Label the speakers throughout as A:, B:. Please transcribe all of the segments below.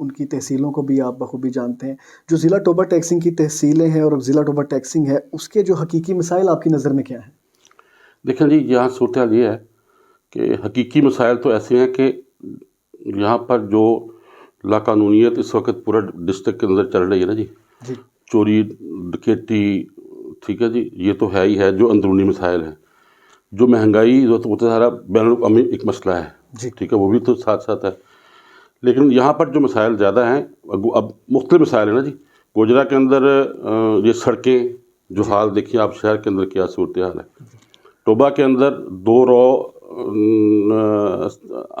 A: ان کی تحصیلوں کو بھی آپ بخوبی جانتے ہیں. جو ضلع ٹوبہ ٹیکسنگ کی تحصیلیں ہیں اور ضلع ٹوبہ ٹیکسنگ ہے، اس کے جو حقیقی مسائل آپ کی نظر میں کیا ہیں؟
B: دیکھیں جی، یہاں صورتحال یہ ہے کہ حقیقی مسائل تو ایسے ہیں کہ یہاں پر جو لاقانونیت اس وقت پورا ڈسٹرکٹ کے اندر چل رہی ہے نا جی،
A: جی
B: چوری ڈکیٹی، ٹھیک ہے جی، یہ تو ہے ہی ہے جو اندرونی مسائل ہیں. جو مہنگائی وہ تو سارا بین الاقوامی ایک مسئلہ ہے،
A: جی
B: ٹھیک ہے، وہ بھی تو ساتھ ساتھ ہے. لیکن یہاں پر جو مسائل زیادہ ہیں، اب مختلف مسائل ہیں نا جی. گوجرا کے اندر یہ سڑکیں جو حال دیکھیے آپ، شہر کے اندر کیا صورتحال ہے. ٹوبہ کے اندر 2 رو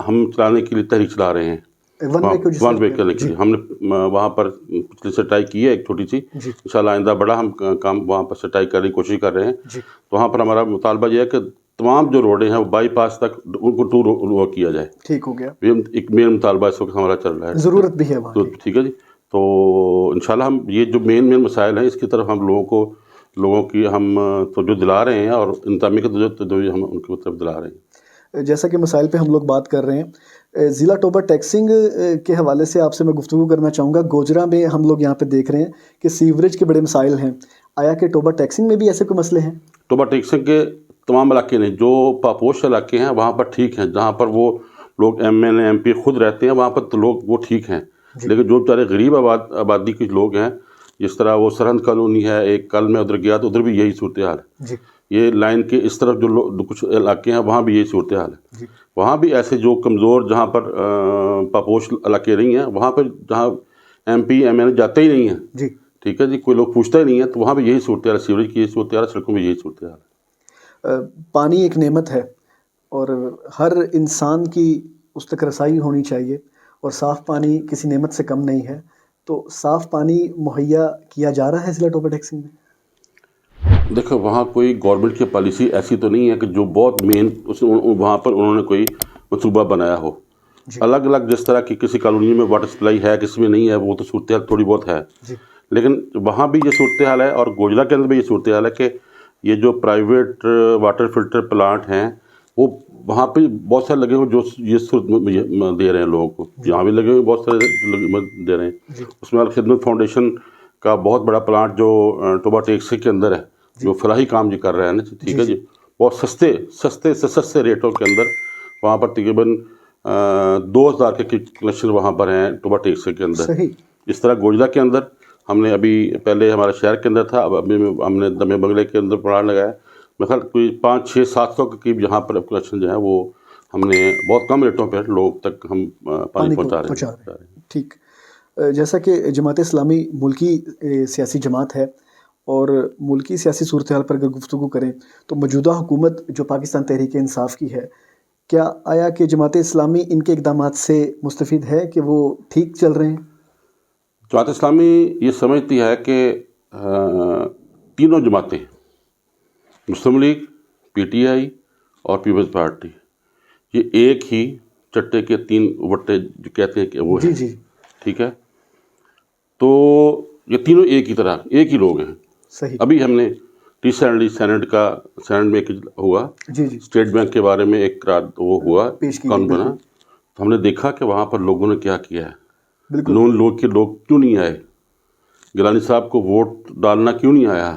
B: ہم چلانے کے لیے تحریک چلا رہے ہیں، ون وے کرنے کے لیے. ہم نے وہاں پر پچھلی سٹائی کی ہے ایک چھوٹی سی، انشاءاللہ آئندہ بڑا ہم کام وہاں پر سٹائی کرنے کی کوشش کر رہے ہیں. تو وہاں پر ہمارا مطالبہ یہ ہے کہ تمام جو روڈیں ہیں وہ بائی پاس تک ان کو ٹو کیا جائے.
A: ٹھیک ہو گیا،
B: یہ ایک مین مطالبہ اس وقت ہمارا چل رہا ہے،
A: ضرورت بھی ہے وہاں
B: تو
A: کی.
B: ٹھیک ہے جی. تو انشاءاللہ ہم یہ جو مین مسائل ہیں اس کی طرف ہم لوگوں کی ہم توجہ دلا رہے ہیں، اور انتظامیہ کی توجہ ہم ان کی طرف دلا رہے ہیں.
A: جیسا کہ مسائل پہ ہم لوگ بات کر رہے ہیں، ضلع ٹوبہ ٹیکسنگ کے حوالے سے آپ سے میں گفتگو کرنا چاہوں گا. گوجرا میں ہم لوگ یہاں پہ دیکھ رہے ہیں کہ سیوریج کے بڑے مسائل ہیں. آیا کہ ٹوبہ ٹیکسنگ میں بھی ایسے کوئی مسئلے ہیں؟
B: ٹوبہ ٹیکسنگ کے تمام علاقے نہیں، جو پاپوش علاقے ہیں وہاں پر ٹھیک ہیں، جہاں پر وہ لوگ MNA MP خود رہتے ہیں وہاں پر تو لوگ وہ ٹھیک ہیں. لیکن جو بیچارے غریب آبادی کے لوگ ہیں، جس طرح وہ سرہند کالونی ہے، ایک کل میں ادھر گیا تو ادھر بھی یہی صورتحال ہے. یہ لائن کے اس طرف جو کچھ علاقے ہیں وہاں بھی یہی صورتحال ہے. وہاں بھی ایسے جو کمزور جہاں پر پاپوش علاقے نہیں ہیں، وہاں پر جہاں MP MNA جاتے ہی نہیں ہیں، ٹھیک ہے جی، کوئی لوگ پوچھتا ہی نہیں ہے، تو وہاں بھی یہی صورتحال ہے. سیوریج کی یہی صورتحال ہے، سڑکوں میں یہی صورتحال ہے.
A: پانی ایک نعمت ہے اور ہر انسان کی اس تک رسائی ہونی چاہیے، اور صاف پانی کسی نعمت سے کم نہیں ہے. تو صاف پانی مہیا کیا جا رہا ہے ضلع ٹوبہ ٹیکسنگ میں؟
B: دیکھو، وہاں کوئی گورنمنٹ کی پالیسی ایسی تو نہیں ہے کہ جو بہت مین وہاں پر انہوں نے کوئی منصوبہ بنایا ہو. الگ الگ جس طرح کی کسی کالونی میں واٹر سپلائی ہے، کسی میں نہیں ہے، وہ تو صورتحال تھوڑی بہت ہے. لیکن وہاں بھی یہ صورتحال ہے، اور گوجرا کے اندر بھی یہ صورتحال ہے کہ یہ جو پرائیویٹ واٹر فلٹر پلانٹ ہیں وہ وہاں پہ بہت سارے لگے ہوئے جو یہ صورت دے رہے ہیں لوگوں کو. یہاں بھی لگے ہوئے بہت سارے دے رہے ہیں. اس میں خدمت فاؤنڈیشن کا بہت بڑا پلانٹ جو ٹوبہ ٹیکسنگ کے اندر ہے، جو فلاحی کام کر رہا ہے نا، ٹھیک ہے جی، بہت سستے ریٹوں کے اندر وہاں پر تقریباً 2000 کے کنیکشن وہاں پر ہیں ٹوبہ ٹیکسنگ کے اندر. اس طرح گوجرا کے اندر ہم نے ابھی پہلے ہمارے شہر کے اندر تھا، اب ابھی ہم نے دمے بنگلے کے اندر پلانٹ لگایا. میرے خیال کوئی 500-600-700 کے قریب یہاں پر کنیکشن جو ہے وہ ہم نے بہت کم ریٹوں پہ لوگ تک ہم پانی پہنچا رہے ہیں.
A: ٹھیک. جیسا کہ جماعت اسلامی ملکی سیاسی جماعت ہے، اور ملکی سیاسی صورتحال پر اگر گفتگو کریں تو موجودہ حکومت جو پاکستان تحریک انصاف کی ہے، کیا آیا کہ جماعت اسلامی ان کے اقدامات سے مستفید ہے کہ وہ ٹھیک چل رہے ہیں؟
B: جماعت اسلامی یہ سمجھتی ہے کہ تینوں جماعتیں، مسلم لیگ، PTI اور پیپلز پارٹی، یہ ایک ہی چٹے کے 3 وٹے جو کہتے ہیں کہ وہ ہیں، ٹھیک ہے. تو یہ تینوں ایک ہی طرح ایک ہی لوگ ہیں. ابھی ہم نے ریسنٹلی سینٹ میں ایک ہوا، اسٹیٹ بینک کے بارے میں ایک وہ ہوا قانون بنا، تو ہم نے دیکھا کہ وہاں پر لوگوں نے کیا کیا ہے. نون لوگ کے لوگ کیوں نہیں آئے، گیلانی صاحب کو ووٹ ڈالنا کیوں نہیں آیا،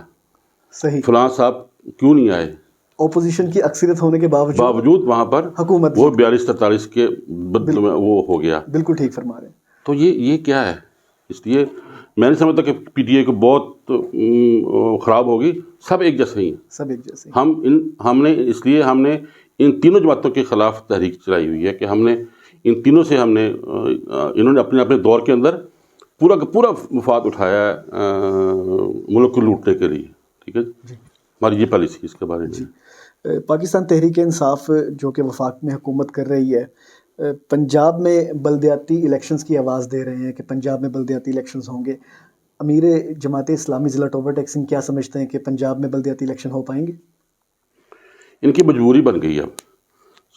B: فلاں صاحب کیوں نہیں آئے،
A: اپوزیشن کی اکثریت ہونے کے
B: باوجود وہاں پر
A: حکومت
B: وہ 42-43 کے وہ ہو گیا.
A: بالکل ٹھیک فرما رہے ہیں.
B: تو یہ کیا ہے؟ اس لیے میں نہیں سمجھتا کہ PTI کو بہت خراب ہوگی. سب ایک جیسے ہی ہیں،
A: سب ایک جیسے.
B: ہم نے ان تینوں جماعتوں کے خلاف تحریک چلائی ہوئی ہے کہ ہم نے ان تینوں سے انہوں نے اپنے دور کے اندر پورا کا پورا مفاد اٹھایا ہے ملک کو لوٹنے کے لیے. ٹھیک ہے جی، ہماری یہ پالیسی اس کے بارے میں.
A: پاکستان تحریک انصاف جو کہ وفاق میں حکومت کر رہی ہے، پنجاب میں بلدیاتی الیکشنز کی آواز دے رہے ہیں کہ پنجاب میں بلدیاتی الیکشنز ہوں گے. امیر جماعت اسلامی ضلع ٹوبہ ٹیکسنگ کیا سمجھتے ہیں کہ پنجاب میں بلدیاتی الیکشن ہو پائیں گے؟
B: ان کی مجبوری بن گئی. اب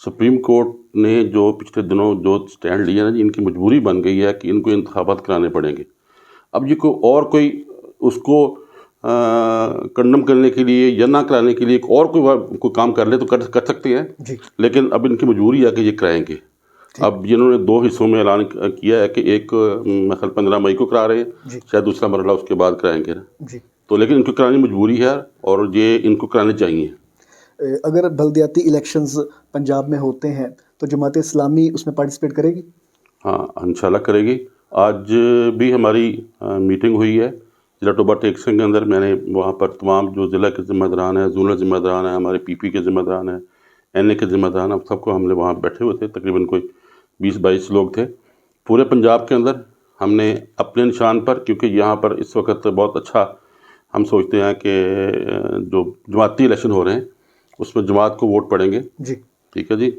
B: سپریم کورٹ نے جو پچھلے دنوں جو سٹینڈ لیا نا جی، ان کی مجبوری بن گئی ہے کہ ان کو انتخابات کرانے پڑیں گے. اب یہ کوئی اس کو کنڈم کرنے کے لیے یا نہ کرانے کے لیے کوئی کام کر لے تو کر سکتے ہیں، لیکن اب ان کی مجبوری ہے کہ یہ کرائیں گے. اب انہوں نے 2 حصوں میں اعلان کیا ہے کہ ایک مثلا 15 مئی کو کرا رہے ہیں، شاید دوسرا مرحلہ اس کے بعد کرائیں گے
A: جی.
B: تو لیکن ان کو کرانی مجبوری ہے اور یہ ان کو کرانے چاہیے.
A: اگر بلدیاتی الیکشنز پنجاب میں ہوتے ہیں تو جماعت اسلامی اس میں پارٹیسپیٹ کرے گی؟
B: ہاں انشاءاللہ کرے گی. آج بھی ہماری میٹنگ ہوئی ہے ضلع ٹوبہ ٹیکسنگ کے اندر. میں نے وہاں پر تمام جو ضلع کے ذمہ داران ہیں، زونل ذمہ داران ہیں، ہمارے پی پی کے ذمہ داران ہیں، این اے کے ذمہ داران ہیں، سب کو ہم نے وہاں بیٹھے ہوئے تھے. تقریباً کوئی 20-22 لوگ تھے پورے پنجاب کے اندر. ہم نے اپنے نشان پر، کیونکہ یہاں پر اس وقت بہت اچھا ہم سوچتے ہیں کہ جو جماعتی الیکشن ہو رہے ہیں اس میں جماعت کو ووٹ پڑیں گے.
A: جی
B: ٹھیک ہے جی.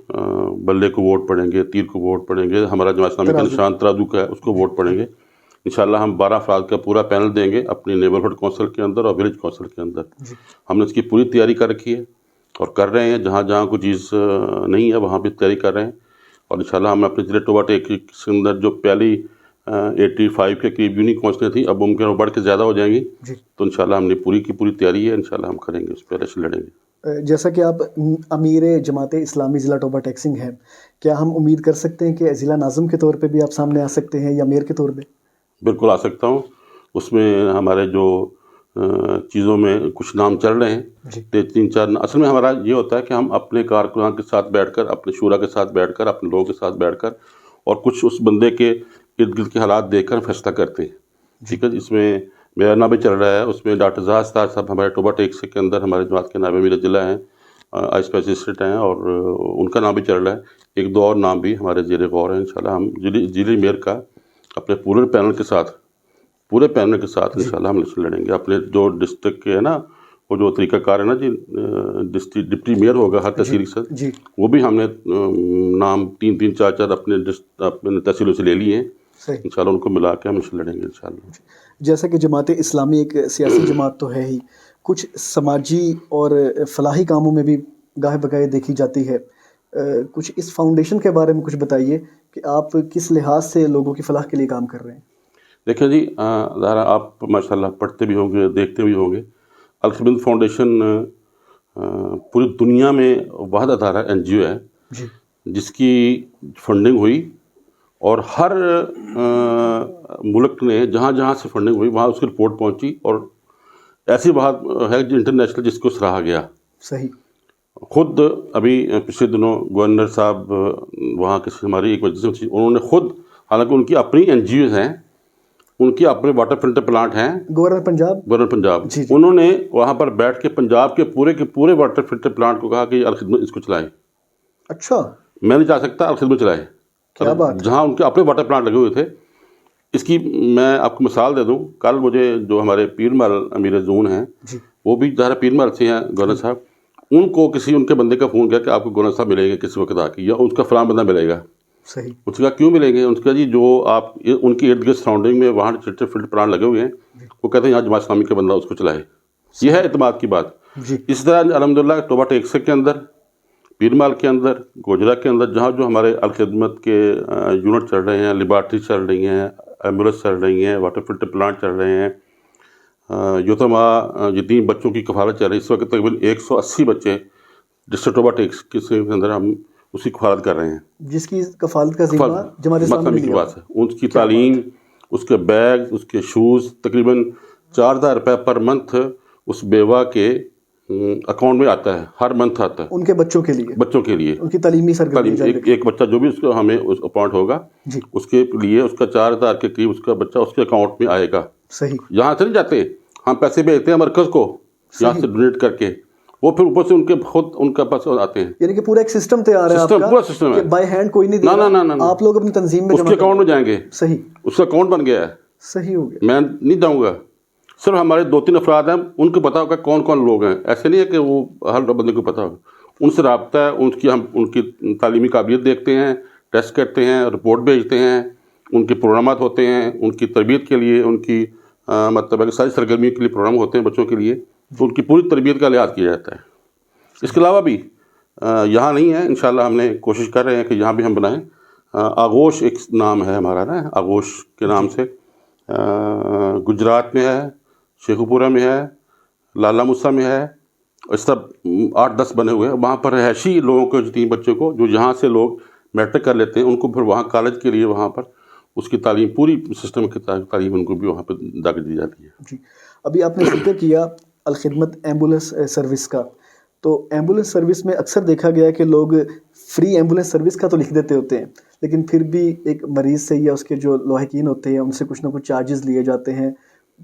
B: بلے کو ووٹ پڑیں گے، تیر کو ووٹ پڑیں گے، ہمارا جماعت اسلامی کا نشان ترازو کا ہے اس کو ووٹ پڑیں گے. انشاءاللہ ہم 12 افراد کا پورا پینل دیں گے اپنی نیبرہڈ کونسل کے اندر اور ولیج کونسل کے اندر. ہم نے اس کی پوری تیاری کر رکھی ہے اور کر رہے ہیں. جہاں جہاں کوئی چیز نہیں ہے وہاں بھی تیاری کر رہے ہیں. اور انشاءاللہ ہم اپنے ضلع ٹوبہ ٹیکسنگ کے اندر جو پہلی 85 کے قریب یونٹ پہنچنے تھی اب ممکن وہ بڑھ کے زیادہ ہو جائیں گی. تو انشاءاللہ ہم نے پوری کی پوری تیاری ہے. انشاءاللہ ہم کریں گے، اس پہ الیکشن لڑیں گے.
A: جیسا کہ آپ امیر جماعت اسلامی ضلع ٹوبہ ٹیکسنگ ہیں، کیا ہم امید کر سکتے ہیں کہ ضلع ناظم کے طور پہ بھی آپ سامنے آ سکتے ہیں یا امیر کے طور پہ؟
B: بالکل آ سکتا ہوں. اس میں ہمارے جو چیزوں میں کچھ نام چل رہے ہیں، 3-4. اصل میں ہمارا یہ ہوتا ہے کہ ہم اپنے کارکنان کے ساتھ بیٹھ کر، اپنے شورا کے ساتھ بیٹھ کر، اپنے لوگوں کے ساتھ بیٹھ کر اور کچھ اس بندے کے ارد گرد کے حالات دیکھ کر فیصلہ کرتے ہیں. ٹھیک ہے. اس میں میرا نام بھی چل رہا ہے. اس میں ڈاکٹر زاہد تاج صاحب ہمارے ٹوبہ ٹیکسنگ کے اندر ہمارے جماعت کے نائب امیر ضلع ہیں، آئس اسپیشلسٹ ہیں، اور ان کا نام بھی چل رہا ہے. 1-2 اور نام بھی ہمارے زیر غور ہیں. انشاءاللہ ہم ضلع میئر کا اپنے پورے پینل کے ساتھ انشاءاللہ ہم الیکشن لڑیں گے. اپنے جو ڈسٹرکٹ کے ہے نا، وہ جو طریقہ کار ہے نا جی، ڈپٹی میئر ہوگا ہر تحصیل سے، وہ بھی ہم نے نام 3-3 4 اپنے تحصیلوں سے لے لیے ہیں. انشاءاللہ ان کو ملا کے ہم الیکشن لڑیں گے انشاءاللہ.
A: جیسا کہ جماعت اسلامی ایک سیاسی جماعت تو ہے ہی، کچھ سماجی اور فلاحی کاموں میں بھی گاہے بگاہے دیکھی جاتی ہے. کچھ اس فاؤنڈیشن کے بارے میں کچھ بتائیے کہ آپ کس لحاظ سے لوگوں کی فلاح کے لیے کام کر رہے ہیں؟
B: دیکھیں جی، ظاہر آپ ماشاءاللہ پڑھتے بھی ہوں گے، دیکھتے بھی ہوں گے. الخدمت فاؤنڈیشن پوری دنیا میں واحد ادارہ NGO ہے جس کی فنڈنگ ہوئی اور ہر ملک نے جہاں جہاں سے فنڈنگ ہوئی وہاں اس کی رپورٹ پہنچی اور ایسی بات ہے جو انٹرنیشنل جس کو سراہا گیا.
A: صحیح.
B: خود ابھی پچھلے دنوں گورنر صاحب وہاں کسی ہماری ایک وجہ سے انہوں نے خود، حالانکہ ان کی اپنی NGOs ہیں، ان کے اپنے واٹر فلٹر پلانٹ ہیں، گورنر پنجاب، انہوں نے وہاں پر بیٹھ کے پنجاب کے پورے واٹر فلٹر پلانٹ کو کہا کہ الخدمت اس کو چلائے.
A: اچھا.
B: میں نہیں چاہ سکتا، الخدمت چلائے. جہاں ان کے اپنے واٹر پلانٹ لگے ہوئے تھے. اس کی میں آپ کو مثال دے دوں. کل مجھے جو ہمارے پیر محل امیر زون ہیں، وہ بھی ظاہر پیر محل سے ہیں گورنر صاحب، ان کو کسی ان کے بندے کا فون کیا کہ آپ کو گورنر صاحب ملیں گے کسی وقت آ کے، یا اس کا فلاں بندہ ملے گا.
A: صحیح.
B: اس کا کیوں ملیں گے؟ ان کا جی جو آپ ان کے ارد گرد سراؤنڈنگ میں وہاں فلٹر پلانٹ لگے ہوئے ہیں، وہ کہتے ہیں یہاں جماعت اسلامی کا بندہ اس کو چلائے. یہ ہے اعتماد کی بات. اس طرح الحمدللہ ٹوبہ ٹیکسنگ کے اندر، پیر محل کے اندر، گوجرا کے اندر جہاں جو ہمارے الخدمت کے یونٹ چل رہے ہیں، لیبارٹری چل رہی ہیں، ایمبولینس چل رہی ہیں، واٹر فلٹر پلانٹ چل رہے ہیں، یتیمہ یتیم بچوں کی کفالت چل رہی ہے. اس وقت تقریباً 180 بچے ڈسٹرکٹ ٹوبہ ٹیکسنگ کے اندر ہم اس کی کفالت کر رہے ہیں.
A: جس کی کفالت کا ذمہ جماعت اسلامی
B: کی بات ہے. ان کی تعلیم، اس کے بیگ، اس کے شوز، تقریباً 4000 روپے پر منتھ اس بیوہ کے اکاؤنٹ میں آتا ہے. ہر منتھ آتا ہے ان کے بچوں کے لیے ان کی تعلیمی سرگرمی. ایک بچہ جو بھی اس کو ہمیں اپوائنٹ ہوگا اس کے لیے اس کا 4000 کے قریب اس کا بچہ اس کے اکاؤنٹ میں آئے گا. صحیح. یہاں سے نہیں جاتے، ہم پیسے بھیجتے ہیں مرکز کو یہاں سے ڈونیٹ کر کے، وہ پھر اوپر سے ان کے خود ان کا پاس آتے ہیں. یعنی کہ پورا ایک سسٹم تیار ہے آپ کا، پورا سسٹم ہے، بائی ہینڈ کوئی نہیں دے رہا. نہ آپ لوگ اپنی تنظیم میں اس کے اکاؤنٹ میں جائیں گے. صحیح. اس کا اکاؤنٹ بن گیا ہے. صحیح ہو گیا. میں نہیں جاؤں گا. صرف ہمارے 2-3 افراد ہیں، ان کو پتا ہوگا کون کون لوگ ہیں. ایسے نہیں ہے کہ وہ ہر بندے کو پتا ہوگا. ان سے رابطہ ہے، ہم ان کی تعلیمی قابلیت دیکھتے ہیں، ٹیسٹ کرتے ہیں، رپورٹ بھیجتے ہیں. ان کے پروگرامات ہوتے ہیں ان کی تربیت کے لیے، ان کی مطلب ہے کہ ساری سرگرمیوں کے لیے پروگرام ہوتے ہیں بچوں کے لیے. تو ان کی پوری تربیت کا لحاظ کیا جاتا ہے. اس کے علاوہ بھی یہاں نہیں ہے، انشاءاللہ ہم نے کوشش کر رہے ہیں کہ یہاں بھی ہم بنائیں. آغوش ایک نام ہے ہمارا نا، آغوش کے نام سے گجرات میں ہے، شیخو پورہ میں ہے، لالا موسیٰ میں ہے، اس طرح 8-10 بنے ہوئے ہیں. وہاں پر رہائشی لوگوں کو، 3 بچوں کو جو یہاں سے لوگ میٹرک کر لیتے ہیں ان کو پھر وہاں کالج کے لیے وہاں پر اس کی تعلیم پوری سسٹم کی تعلیم ان کو بھی وہاں پہ جا کے دی جاتی ہے.
A: جی ابھی آپ نے ذکر کیا الخدمت ایمبولینس سروس کا، تو ایمبولینس سروس میں اکثر دیکھا گیا ہے کہ لوگ فری ایمبولینس سروس کا تو لکھ دیتے ہوتے ہیں، لیکن پھر بھی ایک مریض سے یا اس کے جو لاحقین ہوتے ہیں ان سے کچھ نہ کچھ چارجز لیے جاتے ہیں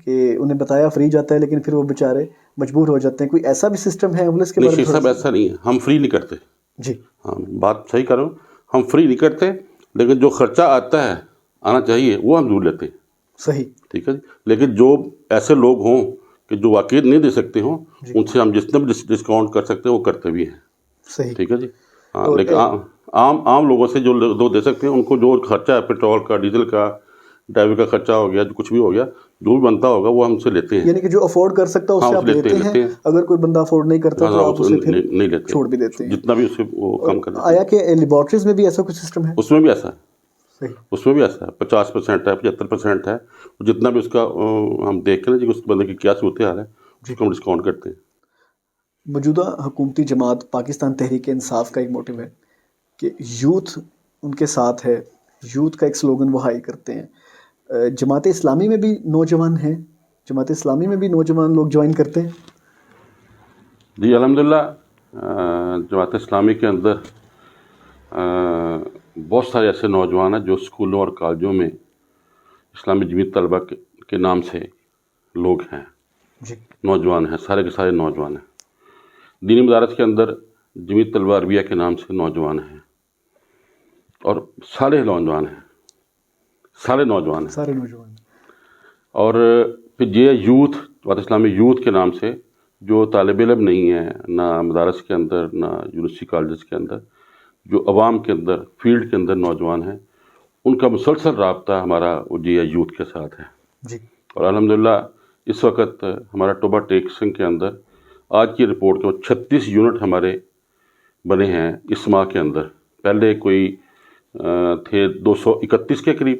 A: کہ انہیں بتایا فری جاتا ہے، لیکن پھر وہ بیچارے مجبور ہو جاتے ہیں. کوئی ایسا بھی سسٹم ہے ایمبولینس کے
B: نہیں
A: بارے میں
B: شیخ صاحب ایسا نہیں ہے، ہم فری نہیں کرتے.
A: جی
B: ہاں بات صحیح کر رہا ہوں، ہم فری نہیں کرتے، لیکن جو خرچہ آتا ہے آنا چاہیے وہ ہم ضرور لیتے ہیں.
A: صحیح.
B: ٹھیک ہے جی. لیکن جو ایسے لوگ ہوں کہ جو واقعی نہیں دے سکتے ہوں ان سے ہم جتنا بھی ڈسکاؤنٹ کر سکتے ہیں وہ کرتے بھی ہیں.
A: صحیح.
B: ٹھیک ہے جی. ہاں لیکن عام لوگوں سے جو لوگ دے سکتے ہیں ان کو جو خرچہ ہے پیٹرول کا، ڈیزل کا، ڈرائیور کا خرچہ ہو گیا، جو کچھ بھی ہو گیا، جو بھی بنتا ہوگا وہ ہم سے لیتے ہیں.
A: یعنی کہ جو افورڈ کر سکتا ہے اس سے آپ لیتے ہیں، اگر کوئی بندہ افورڈ نہیں کرتا تو آپ اسے پھر
B: نہیں لیتے،
A: چھوڑ بھی دیتے ہیں
B: جتنا بھی اسے وہ کم کر دیتے ہیں.
A: آیا کہ لیبارٹریز میں بھی ایسا کچھ سسٹم ہے؟
B: اس میں بھی ایسا ہے،
A: صحیح.
B: اس میں بھی ایسا ہے 50% ہے، 75% ہے، جتنا بھی اس کا ہم دیکھ کر جی اس بندے کی کیا صورت حال ہے اس کو ہم ڈسکاؤنٹ کرتے ہیں.
A: موجودہ حکومتی جماعت پاکستان تحریک انصاف کا ایک موٹیو ہے کہ یوتھ ان کے ساتھ ہے، یوتھ کا ایک سلوگن وہ ہائی کرتے ہیں. جماعت اسلامی میں بھی نوجوان ہیں، جماعت اسلامی میں بھی نوجوان لوگ جوائن کرتے ہیں؟
B: جی الحمدللہ جماعت اسلامی کے اندر بہت سارے ایسے نوجوان ہیں جو اسکولوں اور کالجوں میں اسلامی جمعیت طلبہ کے نام سے لوگ ہیں.
A: جی.
B: نوجوان ہیں، سارے کے سارے نوجوان ہیں. دینی مدارس کے اندر جمعیت طلبہ عربیہ کے نام سے نوجوان ہیں، اور سارے نوجوان ہیں، سارے نوجوان ہیں.
A: سارے نوجوان.
B: اور پھر یہ یوتھ جماعت اسلامی یوتھ کے نام سے جو طالب علم نہیں ہیں نہ مدارس کے اندر نہ یونیورسٹی کالجز کے اندر، جو عوام کے اندر فیلڈ کے اندر نوجوان ہیں، ان کا مسلسل رابطہ ہمارا جی یوتھ کے ساتھ ہے.
A: جی.
B: اور الحمدللہ اس وقت ہمارا ٹوبا ٹیک سنگھ کے اندر آج کی رپورٹ کے 36 یونٹ ہمارے بنے ہیں اس ماہ کے اندر. پہلے کوئی تھے 231 کے قریب،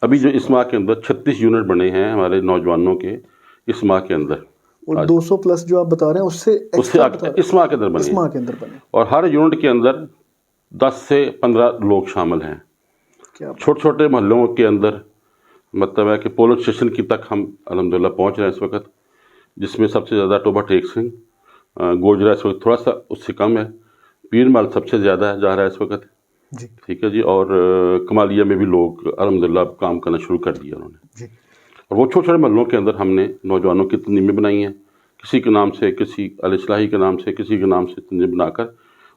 B: ابھی جو اس ماہ کے اندر 36 یونٹ بنے ہیں ہمارے نوجوانوں کے اس ماہ کے اندر.
A: اور 200 پلس جو آپ بتا رہے ہیں اس سے
B: اس ماہ کے اندر بنے،
A: اس ماہ کے اندر بنے.
B: اور ہر یونٹ کے اندر 10 سے 15 لوگ شامل ہیں. چھوٹے چھوٹے محلوں کے اندر مطلب ہے کہ پولنگ اسٹیشن کی تک ہم الحمدللہ پہنچ رہے ہیں اس وقت، جس میں سب سے زیادہ ٹوبا ٹیک سنگھ، گوجرا اس وقت تھوڑا سا اس سے کم ہے، پیر مال سب سے زیادہ جا رہا ہے اس وقت.
A: جی.
B: ٹھیک ہے جی. اور کمالیہ میں بھی لوگ الحمدللہ کام کرنا شروع کر دیا انہوں نے.
A: جی.
B: اور وہ چھوٹے چھوٹے محلوں کے اندر ہم نے نوجوانوں کی تنظیمیں بنائی ہیں، کسی کے نام سے، کسی الاصلاحی کے نام سے، کسی کے نام سے تنظیم بنا کر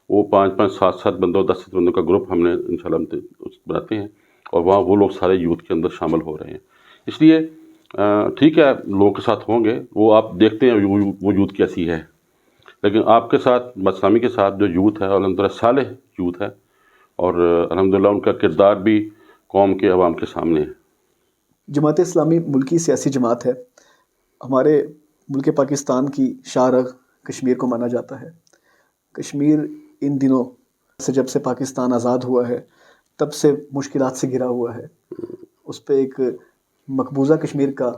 B: وہ 5-5 7-7 بندوں 10 بندوں کا گروپ ہم نے انشاءاللہ بناتے ہیں، اور وہاں وہ لوگ سارے یوتھ کے اندر شامل ہو رہے ہیں. اس لیے ٹھیک ہے لوگوں کے ساتھ ہوں گے، وہ آپ دیکھتے ہیں وہ یوتھ کیسی ہے، لیکن آپ کے ساتھ اسلامی کے ساتھ جو یوتھ ہے الحمدللہ صالح یوتھ ہے، اور الحمدللہ ان کا کردار بھی قوم کے عوام کے سامنے ہے.
A: جماعت اسلامی ملکی سیاسی جماعت ہے، ہمارے ملک پاکستان کی شاہ رگ کشمیر کو مانا جاتا ہے. کشمیر ان دنوں سے جب سے پاکستان آزاد ہوا ہے تب سے مشکلات سے گھرا ہوا ہے. اس پہ ایک مقبوضہ کشمیر کا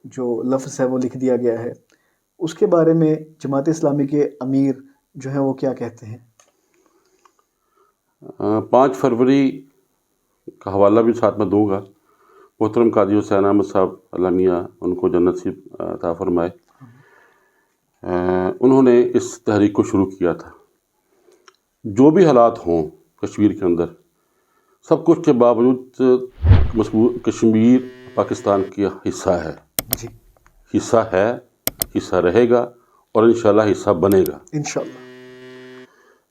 A: جو لفظ ہے وہ لکھ دیا گیا ہے. اس کے بارے میں جماعت اسلامی کے امیر جو ہیں وہ کیا کہتے ہیں؟
B: 5 فروری کا حوالہ بھی ساتھ میں دوں گا. محترم قاضی حسین احمد صاحب اللہ میاں ان کو جنت نصیب عطا فرمائے، انہوں نے اس تحریک کو شروع کیا تھا. جو بھی حالات ہوں کشمیر کے اندر، سب کچھ کے باوجود کشمیر پاکستان کا حصہ ہے.
A: جی.
B: حصہ ہے، حصہ رہے گا، اور انشاءاللہ حصہ بنے گا
A: انشاءاللہ.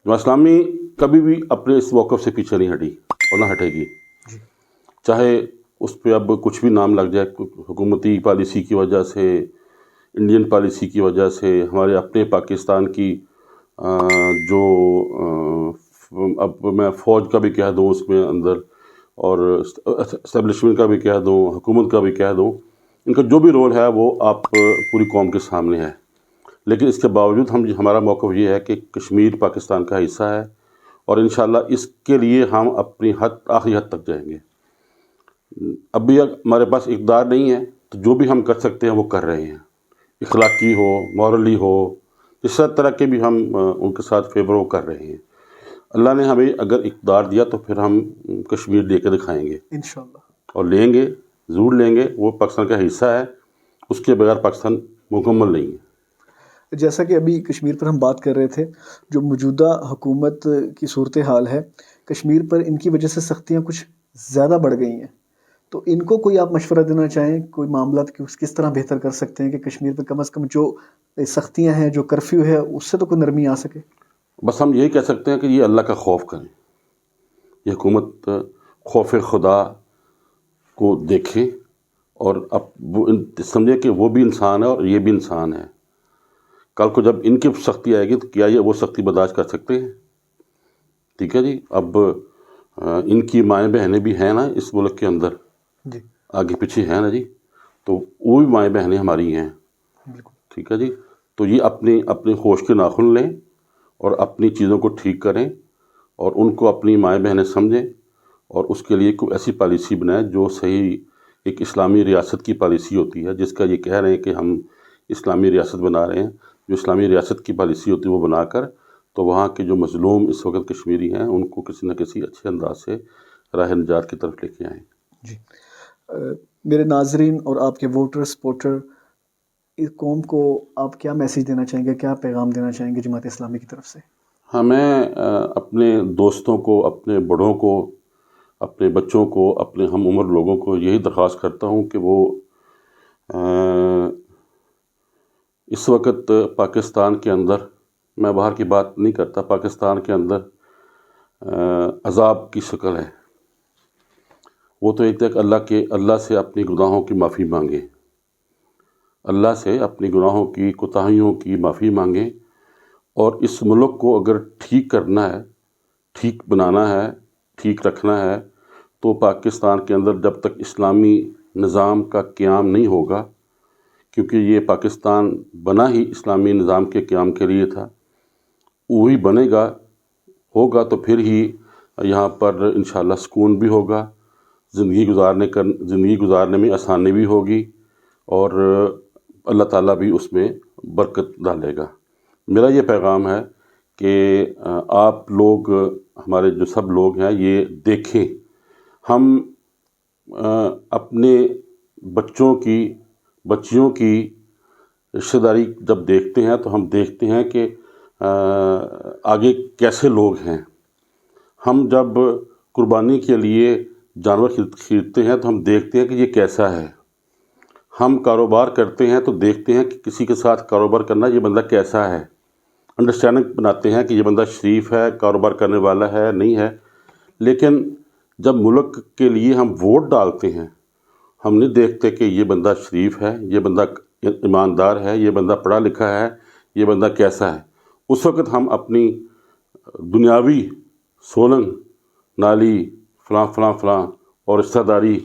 B: جماعت اسلامی کبھی بھی اپنے اس موقف سے پیچھے نہیں ہٹی اور نہ ہٹے گی.
A: جی.
B: چاہے اس پہ اب کچھ بھی نام لگ جائے، حکومتی پالیسی کی وجہ سے، انڈین پالیسی کی وجہ سے، ہمارے اپنے پاکستان کی جو اب میں فوج کا بھی کہہ دوں اس میں اندر، اور اسٹیبلشمنٹ کا بھی کہہ دوں، حکومت کا بھی کہہ دوں، ان کا جو بھی رول ہے وہ آپ پوری قوم کے سامنے ہے. لیکن اس کے باوجود ہمارا موقف یہ ہے کہ کشمیر پاکستان کا حصہ ہے، اور انشاءاللہ اس کے لیے ہم اپنی آخری حد تک جائیں گے. اب بھی ہمارے پاس اقدار نہیں ہے تو جو بھی ہم کر سکتے ہیں وہ کر رہے ہیں، اخلاقی ہو، مورلی ہو، اس طرح کے بھی ہم ان کے ساتھ فیور کر رہے ہیں. اللہ نے ہمیں اگر اقتدار دیا تو پھر ہم کشمیر لے کے دکھائیں گے
A: انشاءاللہ.
B: اور لیں گے، ضرور لیں گے. وہ پاکستان کا حصہ ہے، اس کے بغیر پاکستان مکمل نہیں ہے.
A: جیسا کہ ابھی کشمیر پر ہم بات کر رہے تھے، جو موجودہ حکومت کی صورتحال ہے کشمیر پر، ان کی وجہ سے سختیاں کچھ زیادہ بڑھ گئی ہیں، تو ان کو کوئی آپ مشورہ دینا چاہیں، کوئی معاملات کس طرح بہتر کر سکتے ہیں کہ کشمیر پہ کم از کم جو سختیاں ہیں، جو کرفیو ہے، اس سے تو کوئی نرمی آ سکے؟
B: بس ہم یہی کہہ سکتے ہیں کہ یہ اللہ کا خوف کریں. یہ حکومت خوف خدا کو دیکھیں اور اب وہ سمجھے کہ وہ بھی انسان ہے اور یہ بھی انسان ہے. کل کو جب ان کی سختی آئے گی تو کیا یہ وہ سختی برداشت کر سکتے ہیں؟ ٹھیک ہے جی. اب ان کی مائیں بہنیں بھی ہیں نا اس ملک کے اندر،
A: جی
B: آگے پیچھے ہیں نا جی، تو وہ بھی مائیں بہنیں ہماری ہیں.
A: بالکل.
B: ٹھیک ہے جی. تو یہ اپنے ہوش کے ناخن لیں اور اپنی چیزوں کو ٹھیک کریں اور ان کو اپنی مائیں بہنیں سمجھیں اور اس کے لیے کوئی ایسی پالیسی بنائیں جو صحیح ایک اسلامی ریاست کی پالیسی ہوتی ہے، جس کا یہ کہہ رہے ہیں کہ ہم اسلامی ریاست بنا رہے ہیں. جو اسلامی ریاست کی پالیسی ہوتی ہے وہ بنا کر تو وہاں کے جو مظلوم اس وقت کشمیری ہیں ان کو کسی نہ کسی اچھے انداز سے راہ نجات کی طرف لے کے آئیں.
A: جی میرے ناظرین اور آپ کے ووٹر سپورٹر، اس قوم کو آپ کیا میسیج دینا چاہیں گے، کیا پیغام دینا چاہیں گے جماعت اسلامی کی طرف سے؟
B: ہاں، میں اپنے دوستوں کو، اپنے بڑوں کو، اپنے بچوں کو، اپنے ہم عمر لوگوں کو یہی درخواست کرتا ہوں کہ وہ اس وقت پاکستان کے اندر، میں باہر کی بات نہیں کرتا، پاکستان کے اندر عذاب کی شکل ہے. وہ تو ایک تک اللہ سے اپنی گناہوں کی معافی مانگیں، اللہ سے اپنی گناہوں کی کوتاہیوں کی معافی مانگیں اور اس ملک کو اگر ٹھیک کرنا ہے، ٹھیک بنانا ہے، ٹھیک رکھنا ہے تو پاکستان کے اندر جب تک اسلامی نظام کا قیام نہیں ہوگا، کیونکہ یہ پاکستان بنا ہی اسلامی نظام کے قیام کے لیے تھا، وہی بنے گا، ہوگا تو پھر ہی یہاں پر انشاءاللہ سکون بھی ہوگا، زندگی گزارنے میں آسانی بھی ہوگی اور اللہ تعالیٰ بھی اس میں برکت ڈالے گا. میرا یہ پیغام ہے کہ آپ لوگ، ہمارے جو سب لوگ ہیں، یہ دیکھیں. ہم اپنے بچیوں کی رشتہ داری جب دیکھتے ہیں تو ہم دیکھتے ہیں کہ آگے کیسے لوگ ہیں. ہم جب قربانی کے لیے جانور خریدتے ہیں تو ہم دیکھتے ہیں کہ یہ کیسا ہے. ہم کاروبار کرتے ہیں تو دیکھتے ہیں کہ کسی کے ساتھ کاروبار کرنا، یہ بندہ کیسا ہے. انڈرسٹینڈنگ بناتے ہیں کہ یہ بندہ شریف ہے، کاروبار کرنے والا ہے، نہیں ہے. لیکن جب ملک کے لیے ہم ووٹ ڈالتے ہیں، ہم نہیں دیکھتے کہ یہ بندہ شریف ہے، یہ بندہ ایماندار ہے، یہ بندہ پڑھا لکھا ہے، یہ بندہ کیسا ہے. اس وقت ہم اپنی دنیاوی سولنگ نالی فلاں فلاں فلاں اور رشتہ داری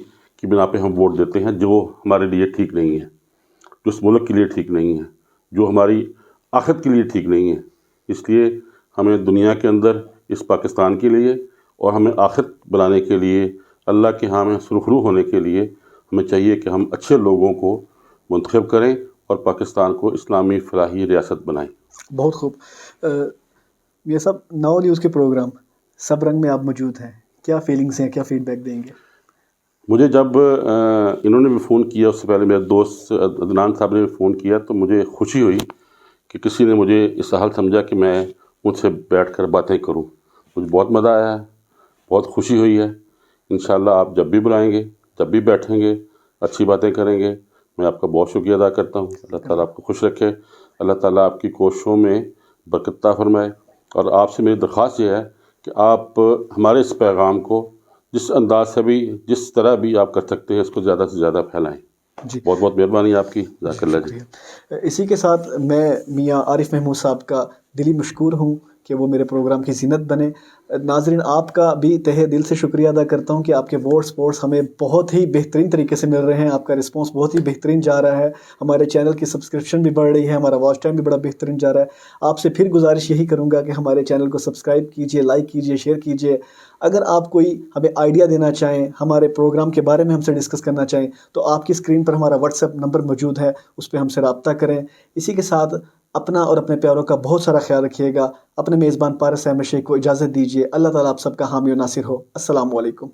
B: کی بنا پہ ہم ووٹ دیتے ہیں، جو ہمارے لیے ٹھیک نہیں ہے، جو اس ملک کے لیے ٹھیک نہیں ہے، جو ہماری آخرت کے لیے ٹھیک نہیں ہے. اس لیے ہمیں دنیا کے اندر اس پاکستان کے لیے اور ہمیں آخرت بنانے کے لیے، اللہ کے ہاں میں سرخرو ہونے کے لیے ہمیں چاہیے کہ ہم اچھے لوگوں کو منتخب کریں اور پاکستان کو اسلامی فلاحی ریاست بنائیں.
A: بہت خوب. یہ سب ناؤ نیوز کے پروگرام سب رنگ میں آپ موجود ہیں، کیا فیلنگس ہیں، کیا فیڈ بیک دیں گے؟
B: مجھے جب انہوں نے بھی فون کیا، اس سے پہلے میرے دوست عدنان صاحب نے بھی فون کیا، تو مجھے خوشی ہوئی کہ کسی نے مجھے اس حال سمجھا کہ میں مجھ سے بیٹھ کر باتیں کروں. مجھے بہت مزہ آیا ہے، بہت خوشی ہوئی ہے. انشاءاللہ آپ جب بھی بلائیں گے، جب بھی بیٹھیں گے، اچھی باتیں کریں گے. میں آپ کا بہت شکریہ ادا کرتا ہوں. اللہ تعالیٰ آپ کو خوش رکھے، اللہ تعالیٰ آپ کی کوششوں میں برکت عطا فرمائے. اور آپ سے میری درخواست یہ ہے کہ آپ ہمارے اس پیغام کو جس انداز سے بھی، جس طرح بھی آپ کر سکتے ہیں، اس کو زیادہ سے زیادہ پھیلائیں.
A: جی
B: بہت بہت مہربانی آپ کی. جزاک اللہ جی.
A: شکریہ. اسی کے ساتھ میں میاں عارف محمود صاحب کا دلی مشکور ہوں کہ وہ میرے پروگرام کی زینت بنے. ناظرین، آپ کا بھی تہہ دل سے شکریہ ادا کرتا ہوں کہ آپ کے ووٹ سپورٹس ہمیں بہت ہی بہترین طریقے سے مل رہے ہیں. آپ کا رسپانس بہت ہی بہترین جا رہا ہے. ہمارے چینل کی سبسکرپشن بھی بڑھ رہی ہے، ہمارا واچ ٹائم بھی بڑا بہترین جا رہا ہے. آپ سے پھر گزارش یہی کروں گا کہ ہمارے چینل کو سبسکرائب کیجئے، لائک کیجئے، شیئر کیجئے. اگر آپ کوئی ہمیں آئیڈیا دینا چاہیں، ہمارے پروگرام کے بارے میں ہم سے ڈسکس کرنا چاہیں، تو آپ کی اسکرین پر ہمارا واٹس ایپ نمبر موجود ہے، اس پہ ہم سے رابطہ کریں. اسی کے ساتھ اپنا اور اپنے پیاروں کا بہت سارا خیال رکھیے گا. اپنے میزبان پارس احمد شیخ کو اجازت دیجیے. اللہ تعالیٰ آپ سب کا حامی و ناصر ہو. السلام علیکم.